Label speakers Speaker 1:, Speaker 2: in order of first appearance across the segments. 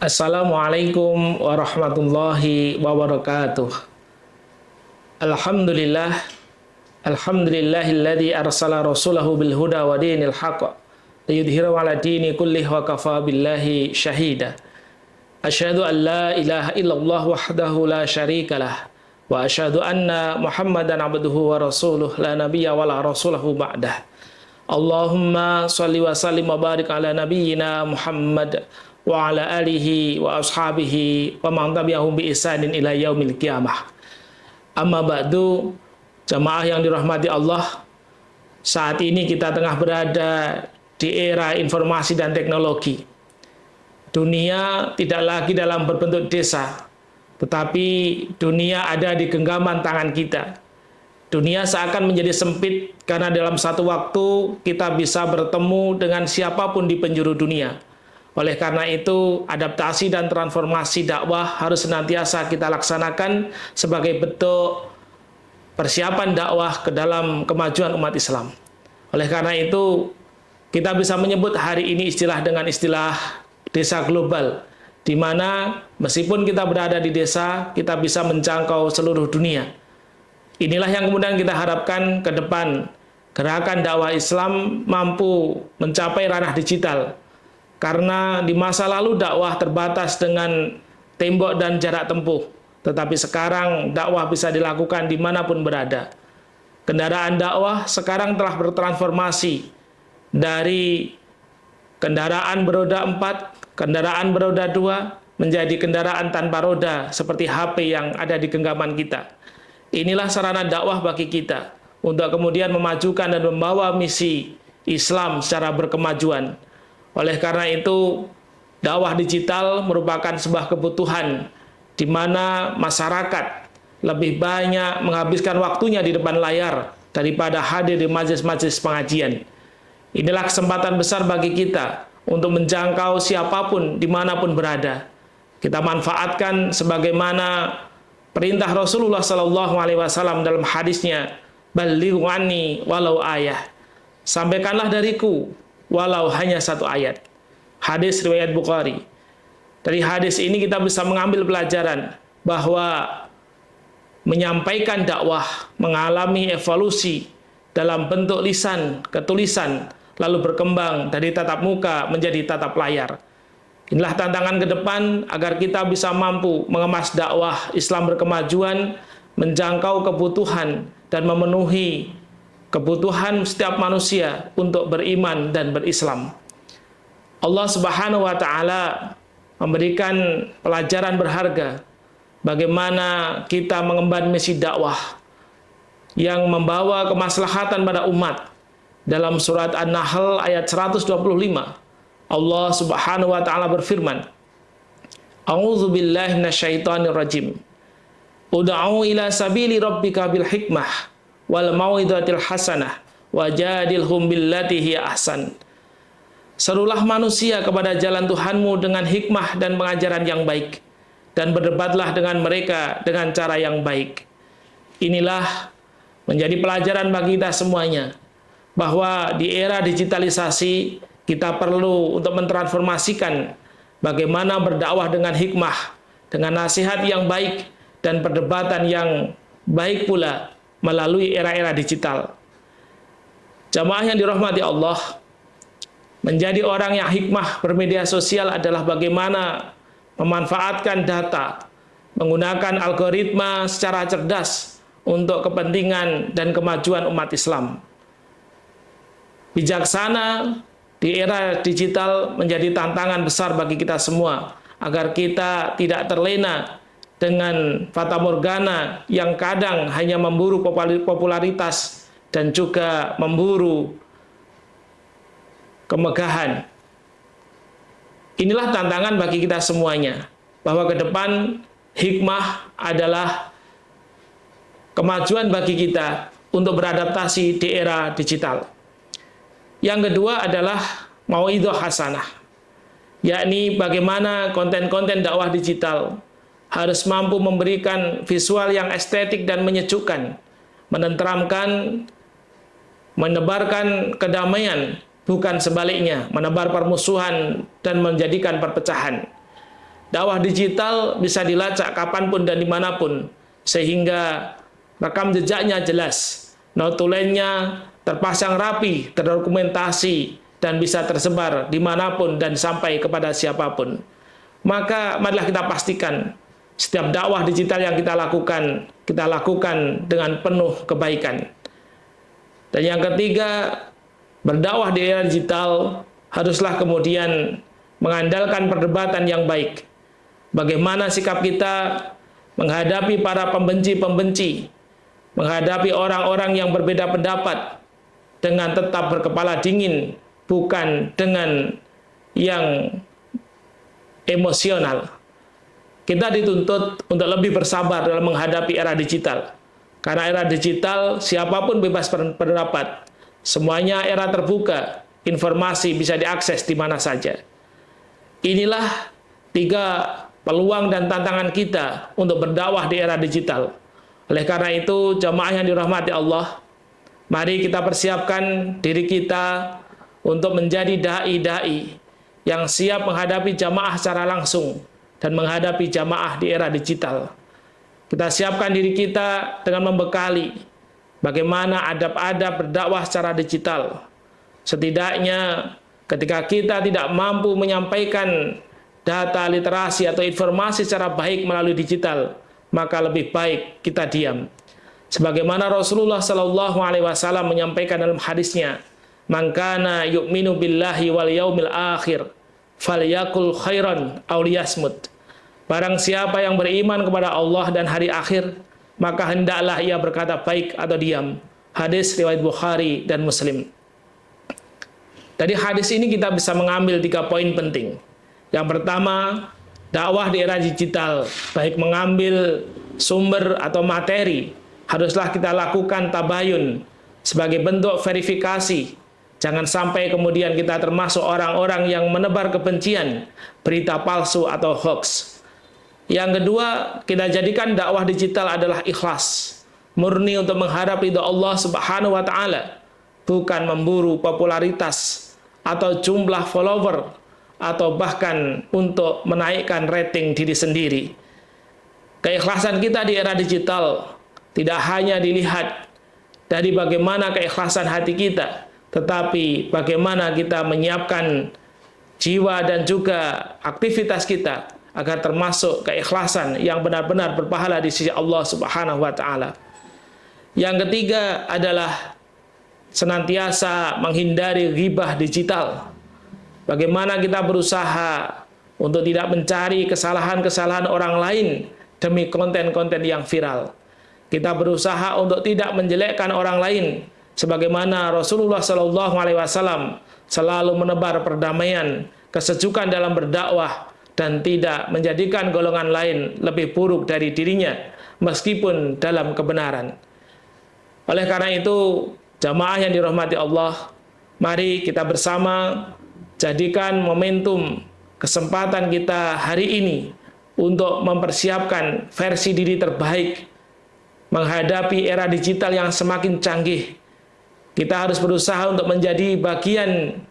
Speaker 1: Assalamualaikum warahmatullahi wabarakatuh. Alhamdulillah, alhamdulillahilladzi arsala rasulahu bil huda wa dinil haqq liyudhhirahu 'ala dini kullih wa kafa billahi syahida. Asyhadu an la ilaha illallah wahdahu la syarikalah wa asyhadu anna Muhammadan abduhu wa rasuluh la nabiyya wa la rasulahu ba'dah. Allahumma shalli wa sallim wa barik ala nabiyyina Muhammad wa ala alihi wa ashabihi wa man tabi'ahum bi ihsanin ila yaumil qiyamah. Amma ba'du, jamaah yang dirahmati Allah, saat ini kita tengah berada di era informasi dan teknologi. Dunia tidak lagi dalam berbentuk desa, tetapi dunia ada di genggaman tangan kita. Dunia seakan menjadi sempit karena dalam satu waktu kita bisa bertemu dengan siapapun di penjuru dunia. Oleh karena itu, adaptasi dan transformasi dakwah harus senantiasa kita laksanakan sebagai bentuk persiapan dakwah ke dalam kemajuan umat Islam. Oleh karena itu, kita bisa menyebut hari ini istilah dengan istilah desa global, di mana meskipun kita berada di desa, kita bisa menjangkau seluruh dunia. Inilah yang kemudian kita harapkan ke depan, gerakan dakwah Islam mampu mencapai ranah digital. Karena di masa lalu dakwah terbatas dengan tembok dan jarak tempuh. Tetapi sekarang dakwah bisa dilakukan dimanapun berada. Kendaraan dakwah sekarang telah bertransformasi dari kendaraan beroda 4, kendaraan beroda 2, menjadi kendaraan tanpa roda seperti HP yang ada di genggaman kita. Inilah sarana dakwah bagi kita untuk kemudian memajukan dan membawa misi Islam secara berkemajuan. Oleh karena itu, dakwah digital merupakan sebuah kebutuhan di mana masyarakat lebih banyak menghabiskan waktunya di depan layar daripada hadir di majelis-majelis pengajian. Inilah kesempatan besar bagi kita untuk menjangkau siapapun dimanapun berada. Kita manfaatkan sebagaimana perintah Rasulullah SAW dalam hadisnya, "Ballighu anni walau ayah." Sampaikanlah dariku walau hanya satu ayat. Hadis riwayat Bukhari. Dari hadis ini kita bisa mengambil pelajaran bahwa menyampaikan dakwah mengalami evolusi dalam bentuk lisan ke tulisan, lalu berkembang dari tatap muka menjadi tatap layar. Inilah tantangan ke depan agar kita bisa mampu mengemas dakwah Islam berkemajuan, menjangkau kebutuhan dan memenuhi kebutuhan setiap manusia untuk beriman dan berislam. Allah Subhanahu wa Ta'ala memberikan pelajaran berharga bagaimana kita mengemban misi dakwah yang membawa kemaslahatan pada umat. Dalam surat An-Nahl ayat 125, Allah Subhanahu wa Ta'ala berfirman, "A'udzu billahi minasyaitonir rajim. Ud'u ila sabili rabbika bil hikmah wal mau'izatil hasanah wajadilhum billati hiya ahsan." Serulah manusia kepada jalan Tuhanmu dengan hikmah dan pengajaran yang baik, dan berdebatlah dengan mereka dengan cara yang baik. Inilah menjadi pelajaran bagi kita semuanya, bahwa di era digitalisasi kita perlu untuk mentransformasikan bagaimana berdakwah dengan hikmah, dengan nasihat yang baik, dan perdebatan yang baik pula melalui era-era digital. Jamaah yang dirahmati Allah, menjadi orang yang hikmah bermedia sosial adalah bagaimana memanfaatkan data, menggunakan algoritma secara cerdas untuk kepentingan dan kemajuan umat Islam. Bijaksana di era digital menjadi tantangan besar bagi kita semua, agar kita tidak terlena dengan fata morgana yang kadang hanya memburu popularitas dan juga memburu kemegahan. Inilah tantangan bagi kita semuanya, bahwa ke depan hikmah adalah kemajuan bagi kita untuk beradaptasi di era digital. Yang kedua adalah mau'idhah hasanah, yakni bagaimana konten-konten dakwah digital harus mampu memberikan visual yang estetik dan menyejukkan, menenteramkan, menebarkan kedamaian, bukan sebaliknya, menebar permusuhan dan menjadikan perpecahan. Dakwah digital bisa dilacak kapanpun dan dimanapun, sehingga rekam jejaknya jelas, notulennya terpasang rapi, terdokumentasi, dan bisa tersebar dimanapun dan sampai kepada siapapun. Maka marilah kita pastikan setiap dakwah digital yang kita lakukan dengan penuh kebaikan. Dan yang ketiga, berdakwah di era digital haruslah kemudian mengandalkan perdebatan yang baik. Bagaimana sikap kita menghadapi para pembenci-pembenci, menghadapi orang-orang yang berbeda pendapat dengan tetap berkepala dingin, bukan dengan yang emosional. Kita dituntut untuk lebih bersabar dalam menghadapi era digital. Karena era digital, siapapun bebas berpendapat. Semuanya era terbuka, informasi bisa diakses di mana saja. Inilah 3 peluang dan tantangan kita untuk berdakwah di era digital. Oleh karena itu, jamaah yang dirahmati Allah, mari kita persiapkan diri kita untuk menjadi dai-dai yang siap menghadapi jamaah secara langsung dan menghadapi jamaah di era digital. Kita siapkan diri kita dengan membekali bagaimana adab-adab berdakwah secara digital. Setidaknya ketika kita tidak mampu menyampaikan data literasi atau informasi secara baik melalui digital, maka lebih baik kita diam. Sebagaimana Rasulullah Shallallahu Alaihi Wasallam menyampaikan dalam hadisnya, "Man kana yu'minu billahi wal yaumil akhir, falyakul khairan aw liyasmut." Barang siapa yang beriman kepada Allah dan hari akhir, maka hendaklah ia berkata baik atau diam. Hadis riwayat Bukhari dan Muslim. Dari hadis ini kita bisa mengambil 3 poin penting. Yang pertama, dakwah di era digital, baik mengambil sumber atau materi, haruslah kita lakukan tabayun sebagai bentuk verifikasi. Jangan sampai kemudian kita termasuk orang-orang yang menebar kebencian, berita palsu atau hoax. Yang kedua, kita jadikan dakwah digital adalah ikhlas, murni untuk mengharap ridha Allah Subhanahu wa taala, bukan memburu popularitas atau jumlah follower atau bahkan untuk menaikkan rating diri sendiri. Keikhlasan kita di era digital tidak hanya dilihat dari bagaimana keikhlasan hati kita, tetapi bagaimana kita menyiapkan jiwa dan juga aktivitas kita agar termasuk keikhlasan yang benar-benar berpahala di sisi Allah Subhanahu wa taala. Yang ketiga adalah senantiasa menghindari ghibah digital. Bagaimana kita berusaha untuk tidak mencari kesalahan-kesalahan orang lain demi konten-konten yang viral. Kita berusaha untuk tidak menjelekkan orang lain, sebagaimana Rasulullah Shallallahu Alaihi Wasallam selalu menebar perdamaian, kesejukan dalam berdakwah, dan tidak menjadikan golongan lain lebih buruk dari dirinya, meskipun dalam kebenaran. Oleh karena itu, jamaah yang dirahmati Allah, mari kita bersama jadikan momentum kesempatan kita hari ini untuk mempersiapkan versi diri terbaik menghadapi era digital yang semakin canggih. Kita harus berusaha untuk menjadi bagian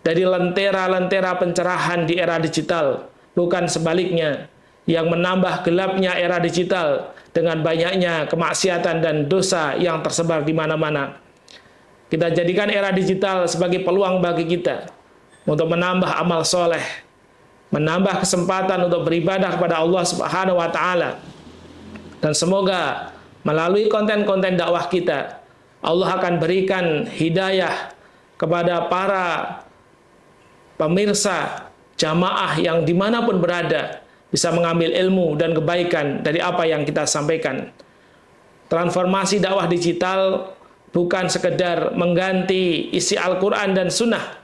Speaker 1: dari lentera-lentera pencerahan di era digital, bukan sebaliknya yang menambah gelapnya era digital dengan banyaknya kemaksiatan dan dosa yang tersebar di mana-mana. Kita jadikan era digital sebagai peluang bagi kita untuk menambah amal soleh, menambah kesempatan untuk beribadah kepada Allah Subhanahu wa taala. Dan semoga melalui konten-konten dakwah kita, Allah akan berikan hidayah kepada para pemirsa jamaah yang dimanapun berada, bisa mengambil ilmu dan kebaikan dari apa yang kita sampaikan. Transformasi dakwah digital bukan sekedar mengganti isi Al-Quran dan Sunnah,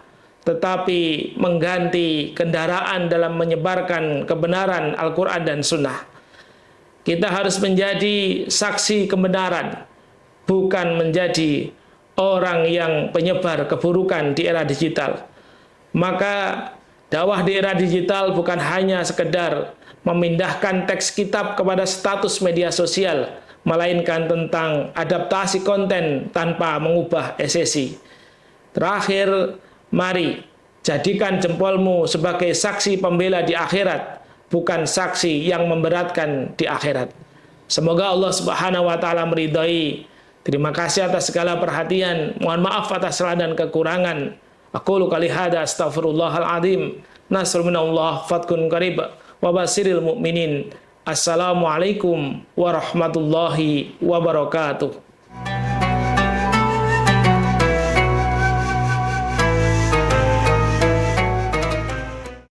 Speaker 1: tetapi mengganti kendaraan dalam menyebarkan kebenaran Al-Quran dan Sunnah. Kita harus menjadi saksi kebenaran, bukan menjadi orang yang penyebar keburukan di era digital. Maka dakwah di era digital bukan hanya sekedar memindahkan teks kitab kepada status media sosial, melainkan tentang adaptasi konten tanpa mengubah esensi. Terakhir, mari jadikan jempolmu sebagai saksi pembela di akhirat bukan saksi yang memberatkan di akhirat. Semoga Allah Subhanahu wa taala meridhai. Terima kasih atas segala perhatian. Mohon maaf atas salah dan kekurangan. Aqulu qali hada astaghfirullahal azim. Nasrun minallah fatkun qarib wa basiril mu'minin. Assalamualaikum warahmatullahi wabarakatuh.